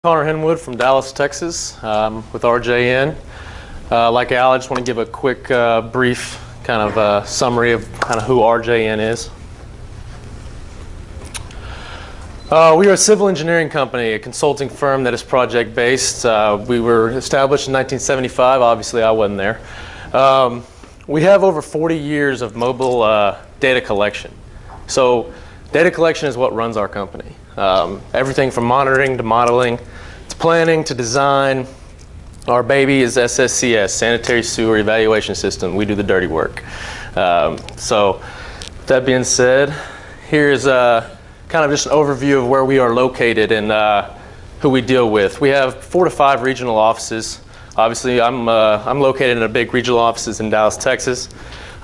Connor Henwood from Dallas, Texas, with RJN. Like Al, I just want to give a quick, brief kind of summary of kind of who RJN is. We are a civil engineering company, a consulting firm that is project-based. We were established in 1975. Obviously, I wasn't there. We have over 40 years of mobile data collection. So data collection is what runs our company. Everything from monitoring to modeling to planning to design. Our baby is SSCS, Sanitary Sewer Evaluation System. We do the dirty work. So that being said, here's kind of just an overview of where we are located and who we deal with. We have 4 to 5 regional offices. Obviously, I'm located in a big regional offices in Dallas, Texas.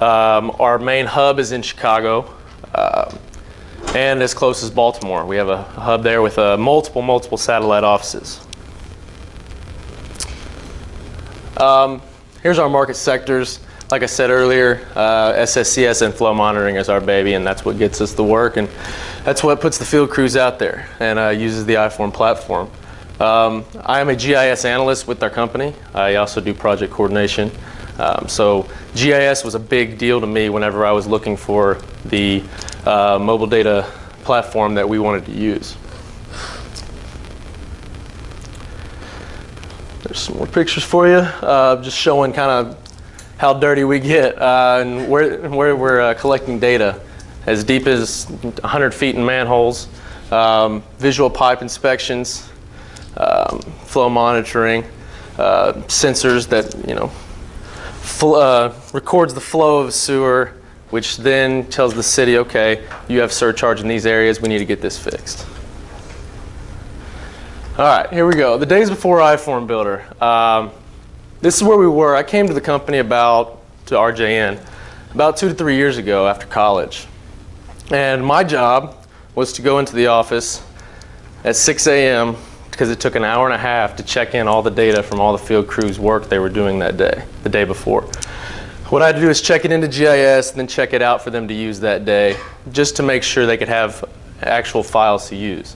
Our main hub is in Chicago. And as close as Baltimore. We have a hub there with multiple satellite offices. Here's our market sectors. Like I said earlier, SSCS and flow monitoring is our baby, and that's what gets us the work, and that's what puts the field crews out there and uses the iForm platform. I am a GIS analyst with our company. I also do project coordination. So GIS was a big deal to me whenever I was looking for the mobile data platform that we wanted to use. There's some more pictures for you, just showing kind of how dirty we get and where we're collecting data as deep as 100 feet in manholes, visual pipe inspections, flow monitoring, sensors that, you know, records the flow of a sewer, which then tells the city, okay, you have surcharge in these areas, we need to get this fixed. All right, here we go. The days before iFormBuilder. This is where we were. I came to the company to RJN, about 2 to 3 years ago after college. And my job was to go into the office at 6 a.m. because it took an hour and a half to check in all the data from all the field crews' work they were doing that day, the day before. What I had to do is check it into GIS and then check it out for them to use that day, just to make sure they could have actual files to use.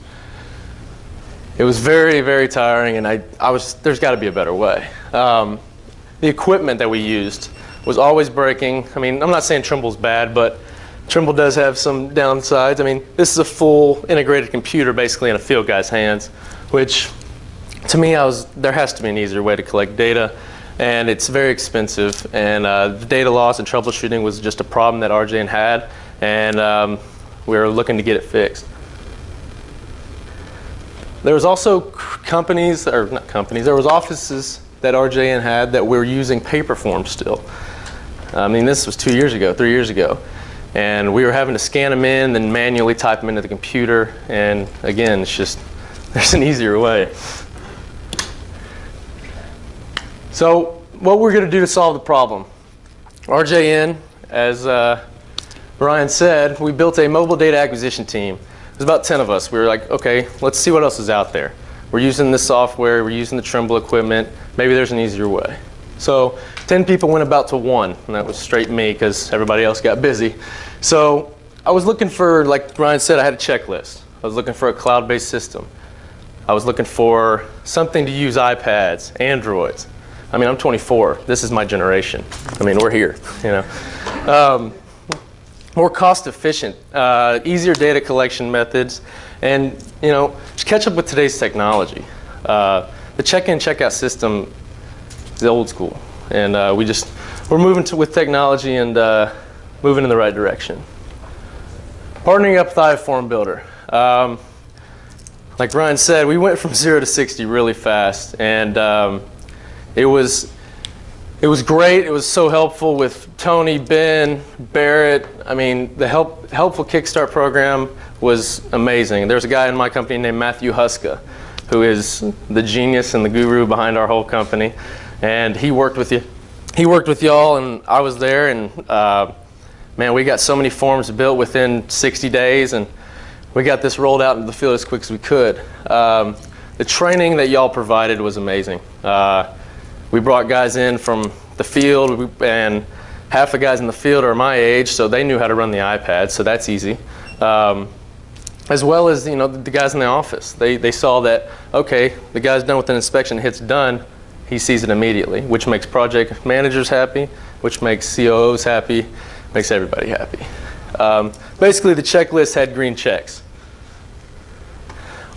It was very, very tiring, and there's got to be a better way. The equipment that we used was always breaking. I mean, I'm not saying Trimble's bad, but Trimble does have some downsides. I mean, this is a full integrated computer basically in a field guy's hands, which to me, there has to be an easier way to collect data, and it's very expensive, and the data loss and troubleshooting was just a problem that RJN had, and we were looking to get it fixed. There was also there was offices that RJN had that were using paper forms still. I mean, this was 2 years ago, 3 years ago. And we were having to scan them in, then manually type them into the computer. And again, it's just, there's an easier way. So what we're going to do to solve the problem. RJN, as Brian said, we built a mobile data acquisition team. There's about 10 of us. We were like, okay, let's see what else is out there. We're using this software, we're using the Trimble equipment, maybe there's an easier way. So 10 people went about to 1, and that was straight me because everybody else got busy. So I was looking for, like Brian said, I had a checklist. I was looking for a cloud-based system. I was looking for something to use iPads, Androids. I mean, I'm 24. This is my generation. I mean, we're here, you know. More cost efficient, easier data collection methods, and, you know, just catch up with today's technology. The check-in, check-out system is old school, and we're moving with technology and moving in the right direction. Partnering up with iFormBuilder. Like Ryan said, we went from 0 to 60 really fast, and it was great. It was so helpful with Tony, Ben, Barrett. I mean, the helpful Kickstart program was amazing. There's a guy in my company named Matthew Huska, who is the genius and the guru behind our whole company. And he worked with you. He worked with y'all, and I was there. And man, we got so many forms built within 60 days, and we got this rolled out into the field as quick as we could. The training that y'all provided was amazing. We brought guys in from the field, and half the guys in the field are my age, so they knew how to run the iPad, so that's easy. as well as the guys in the office. They saw that, okay, the guy's done with an inspection, hits done, he sees it immediately, which makes project managers happy, which makes COOs happy, makes everybody happy. Basically, the checklist had green checks.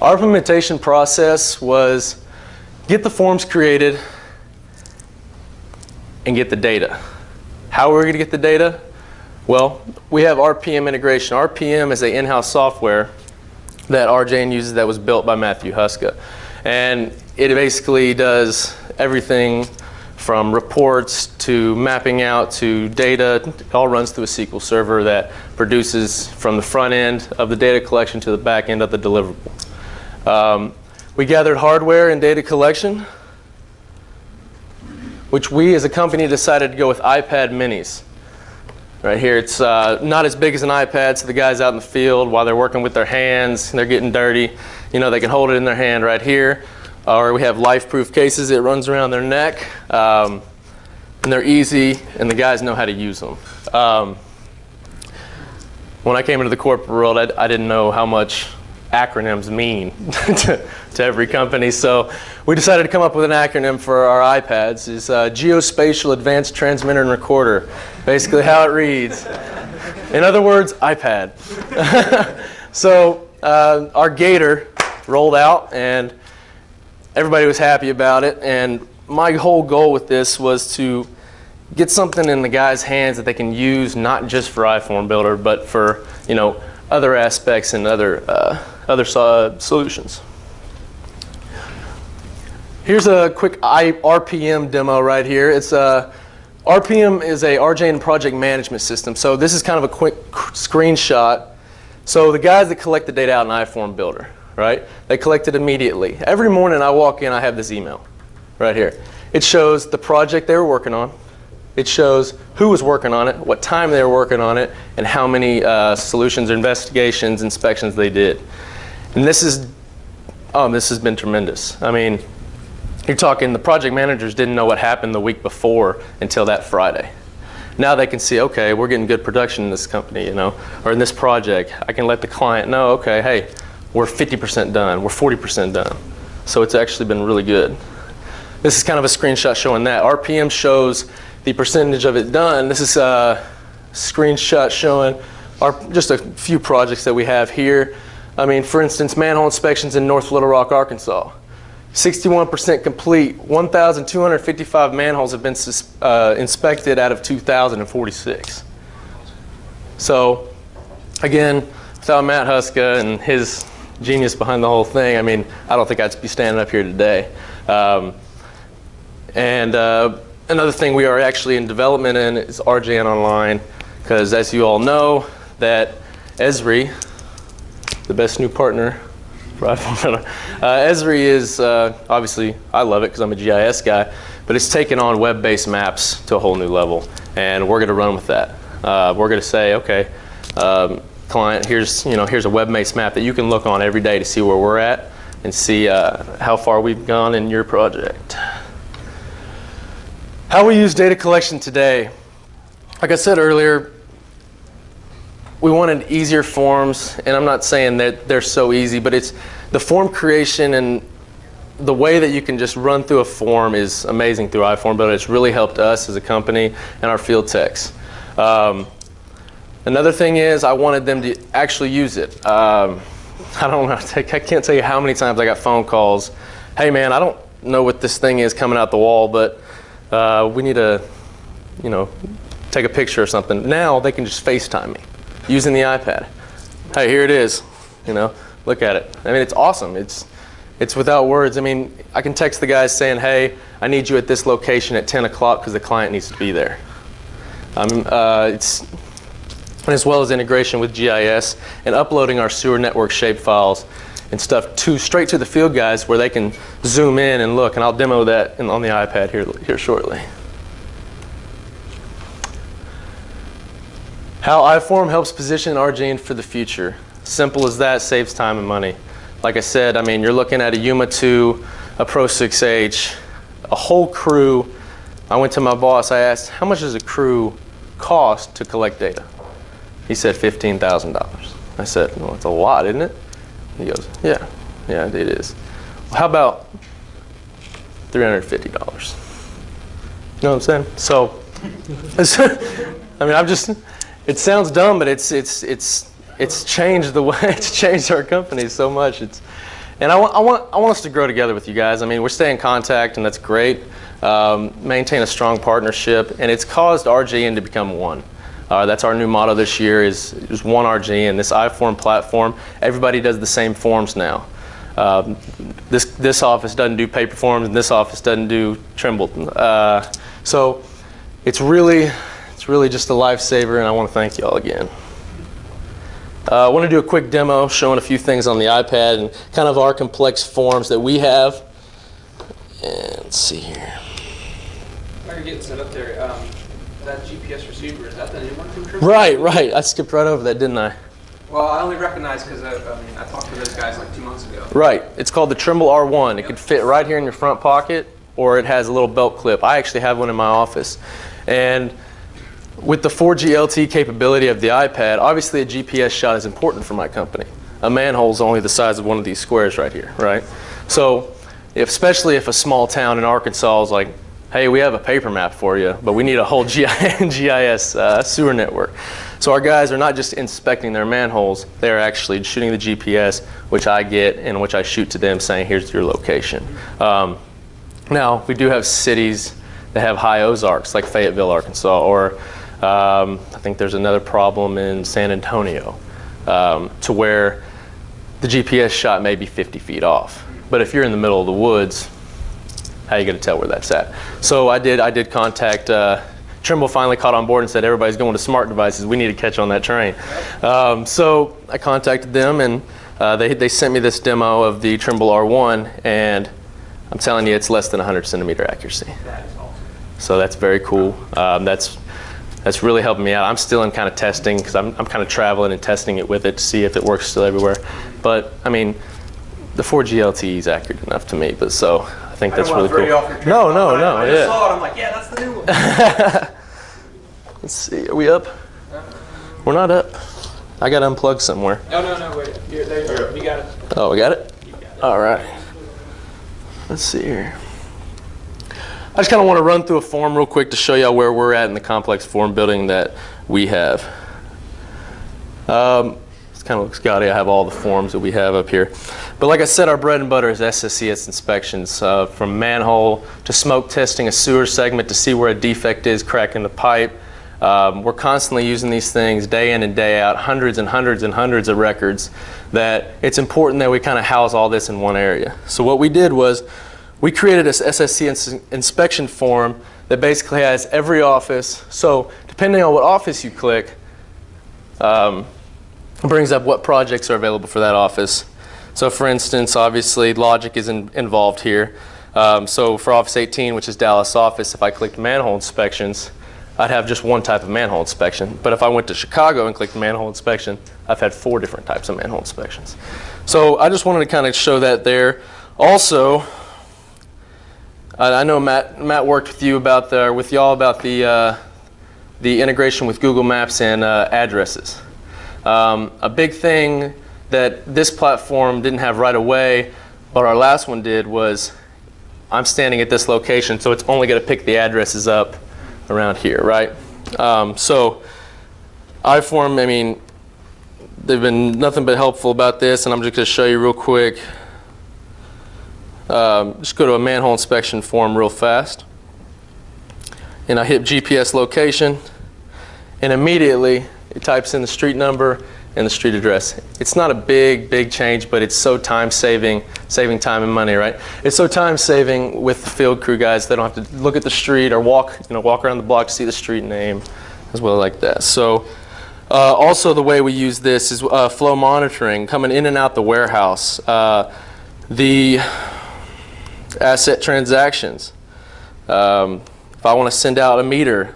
Our implementation process was get the forms created and get the data. How are we going to get the data? Well, we have RPM integration. RPM is an in-house software that RJN uses that was built by Matthew Huska. And it basically does everything from reports to mapping out to data. It all runs through a SQL server that produces from the front end of the data collection to the back end of the deliverable. We gathered hardware and data collection, which we as a company decided to go with iPad minis. Right here, it's not as big as an iPad, so the guys out in the field, while they're working with their hands, they're getting dirty, they can hold it in their hand right here. Or we have life-proof cases. It runs around their neck, and they're easy, and the guys know how to use them. When I came into the corporate world, I didn't know how much acronyms mean to every company, so we decided to come up with an acronym for our iPads. It's Geospatial Advanced Transmitter and Recorder. Basically how it reads. In other words, iPad. So our Gator rolled out, and everybody was happy about it. And my whole goal with this was to get something in the guys' hands that they can use not just for iFormBuilder, but for other aspects and other solutions. Here's a quick RPM demo right here. It's RPM is a RJN project management system. So this is kind of a quick screenshot. So the guys that collect the data out in iFormBuilder, right? They collect it immediately. Every morning I walk in, I have this email right here. It shows the project they were working on. It shows who was working on it, what time they were working on it, and how many solutions or investigations, inspections they did. And this has been tremendous. I mean, you're talking the project managers didn't know what happened the week before until that Friday. Now they can see, okay, we're getting good production in this company, or in this project. I can let the client know, okay, hey, we're 50% done, we're 40% done. So it's actually been really good. This is kind of a screenshot showing that. RPM shows the percentage of it done. This is a screenshot showing just a few projects that we have here. I mean, for instance, manhole inspections in North Little Rock, Arkansas. 61% complete. 1,255 manholes have been inspected out of 2,046. So, again, without Matt Huska and his genius behind the whole thing, I mean, I don't think I'd be standing up here today. Another thing we are actually in development in is RJN Online, because as you all know, that Esri, the best new partner for iFormBuilder, Esri is obviously, I love it because I'm a GIS guy, but it's taken on web-based maps to a whole new level, and we're going to run with that. We're going to say, okay, client, here's a web-based map that you can look on every day to see where we're at and see how far we've gone in your project. How we use data collection today. Like I said earlier, we wanted easier forms, and I'm not saying that they're so easy, but it's the form creation and the way that you can just run through a form is amazing through iFormBuilder. It's really helped us as a company and our field techs. Another thing is I wanted them to actually use it. I can't tell you how many times I got phone calls. Hey man, I don't know what this thing is coming out the wall, but we need to, take a picture or something. Now they can just FaceTime me using the iPad. Hey, here it is. Look at it. I mean, it's awesome. It's without words. I mean, I can text the guys saying, hey, I need you at this location at 10 o'clock because the client needs to be there. It's as well as integration with GIS and uploading our sewer network shapefiles and stuff straight to the field guys where they can zoom in and look, and I'll demo that on the iPad here shortly. How iForm helps position RJN for the future. Simple as that, saves time and money. Like I said, I mean, you're looking at a Yuma 2, a Pro 6H, a whole crew. I went to my boss, I asked, how much does a crew cost to collect data? He said $15,000. I said, well, it's a lot, isn't it? He goes, yeah, it is. Well, how about $350? You know what I'm saying? So, I mean, it sounds dumb, but it's changed the way, it's changed our company so much. And I want us to grow together with you guys. I mean, we're staying in contact, and that's great. Maintain a strong partnership, and it's caused RJN to become one. That's our new motto this year is one RJN. This iForm platform, everybody does the same forms now. This office doesn't do paper forms, and this office doesn't do Trimble. So it's really just a lifesaver, and I want to thank you all again. I want to do a quick demo showing a few things on the iPad and kind of our complex forms that we have. And let's see here. While you're getting set up there, that GPS receiver, is that the new one from Trimble? Right. I skipped right over that, didn't I? Well, I only recognize because I talked to those guys like 2 months ago. Right. It's called the Trimble R1. It could fit right here in your front pocket, or it has a little belt clip. I actually have one in my office. And with the 4G LTE capability of the iPad, obviously a GPS shot is important for my company. A manhole is only the size of one of these squares right here, right? So, especially if a small town in Arkansas is like, hey, we have a paper map for you, but we need a whole GIS sewer network. So our guys are not just inspecting their manholes, they're actually shooting the GPS, which I get and which I shoot to them saying, here's your location. Now, we do have cities that have high Ozarks, like Fayetteville, Arkansas, or I think there's another problem in San Antonio, to where the GPS shot may be 50 feet off. But if you're in the middle of the woods, how are you going to tell where that's at? So I did contact, Trimble finally caught on board and said, everybody's going to smart devices. We need to catch on that train. So I contacted them, and they sent me this demo of the Trimble R1, and I'm telling you, it's less than 100 centimeter accuracy. That is awesome. So that's very cool. That's really helping me out. I'm still in kind of testing because I'm kind of traveling and testing it with it to see if it works still everywhere. But I mean, the 4G LTE is accurate enough to me. But so I think that's really cool. No. I just saw it. I'm like, yeah, that's the new one. Let's see. Are we up? We're not up. I got to unplug somewhere. No, wait. There you go. You got it. Oh, we got it? You got it. All right. Let's see here. I just kind of want to run through a form real quick to show you where we're at in the complex form building that we have. This kind of looks gaudy. I have all the forms that we have up here. But like I said, our bread and butter is Ssc inspections, from manhole to smoke testing a sewer segment to see where a defect is, cracking the pipe. We're constantly using these things day in and day out, hundreds and hundreds and hundreds of records, that it's important that we kind of house all this in one area. So what we did was we created this Ssc inspection form that basically has every office. So depending on what office you click, it brings up what projects are available for that office. So for instance, obviously logic is involved here. So for Office 18, which is Dallas office, if I clicked manhole inspections, I'd have just one type of manhole inspection. But if I went to Chicago and clicked manhole inspection, I've had 4 different types of manhole inspections. So I just wanted to kind of show that there. Also, I know Matt worked with you about the integration with Google Maps and addresses. A big thing that this platform didn't have right away, but our last one did, was I'm standing at this location, so it's only going to pick the addresses up around here, right? So iForm, I mean, they've been nothing but helpful about this, and I'm just going to show you real quick. Just go to a manhole inspection form real fast, and I hit GPS location, and immediately it types in the street number and the street address. It's not a big change, but it's so saving time and money, right? It's so time saving with the field crew guys. They don't have to look at the street or walk around the block to see the street name as well, like that. So also the way we use this is flow monitoring, coming in and out the warehouse. The asset transactions. If I want to send out a meter,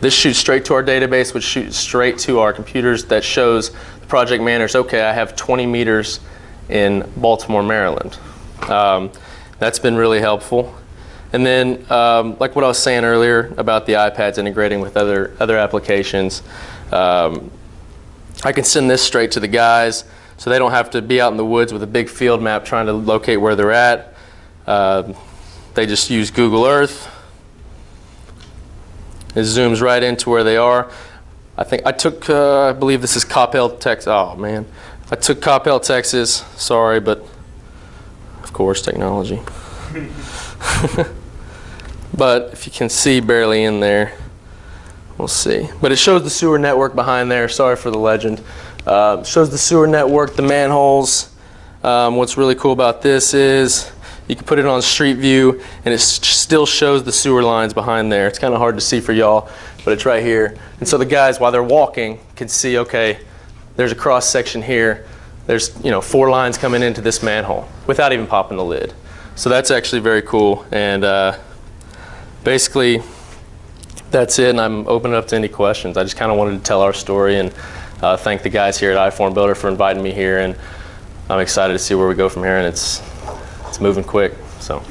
this shoots straight to our database, which shoots straight to our computers that shows the project managers, okay, I have 20 meters in Baltimore, Maryland. That's been really helpful. And then, like what I was saying earlier about the iPads integrating with other applications, I can send this straight to the guys so they don't have to be out in the woods with a big field map trying to locate where they're at. They just use Google Earth. It zooms right into where they are. I think I took, I believe this is Coppell, Texas. Oh man, I took Coppell, Texas. Sorry, but of course, technology. But if you can see barely in there, we'll see. But it shows the sewer network behind there. Sorry for the legend. Shows the sewer network, the manholes. What's really cool about this is you can put it on street view and it still shows the sewer lines behind there. It's kind of hard to see for y'all, but it's right here. And so the guys, while they're walking, can see, okay, there's a cross section here. There's 4 lines coming into this manhole without even popping the lid. So that's actually very cool. And basically, that's it, and I'm open up to any questions. I just kind of wanted to tell our story and thank the guys here at iFormBuilder for inviting me here, and I'm excited to see where we go from here, and it's moving quick. So.